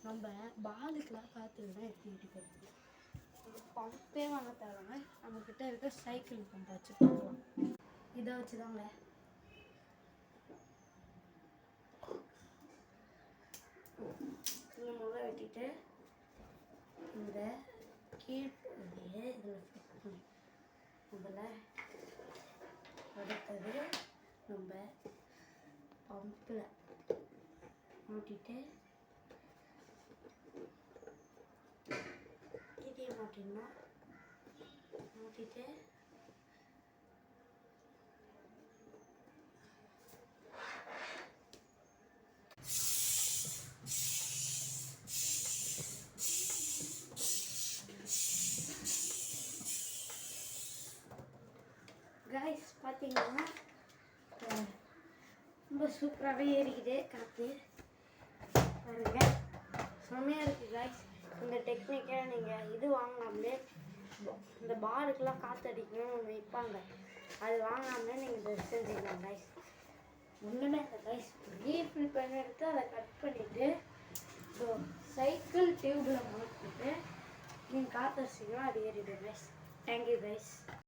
நம்ம பாலுக்கெலாம் காற்றுனா எப்படி இடிக்கிறது? பம்பே வாங்க தேவைங்க, நம்மக்கிட்ட இருக்க சைக்கிள் பம்பை வச்சு பார்க்கலாம். இதை வச்சு தாங்க இந்த முறை வெட்டிட்டு இந்த கீழ்ப்பகுதியை இதில் ஃபிட் பண்ணி இதில் அடுத்தது நம்ம பம்பில் மாட்டிட்டு இதையும் மாட்டிடணும். மாட்டிட்டு கைஸ் பார்த்தீங்கன்னா ரொம்ப சூப்பராகவே ஏறிக்குது காற்று பாருங்க, செம்மையாக இருக்குது கைஸ். இந்த டெக்னிக்கை நீங்கள் இது வாங்கினாமலே இந்த பாலுக்கெலாம் காற்று அடிக்கணும்னு ஒன்று விற்பாங்க, அது வாங்காமலே நீங்கள் இதை செஞ்சுக்கலாம் கைஸ். ஒன்றுமே இல்லை கைஸ், ரீஃபில் பண்ணி எடுத்து அதை கட் பண்ணிவிட்டு சைக்கிள் டியூப்பில் மாட்டிட்டு நீங்கள் காற்று அடிச்சிங்கன்னா அது ஏறிடும் கைஸ். Thank you guys.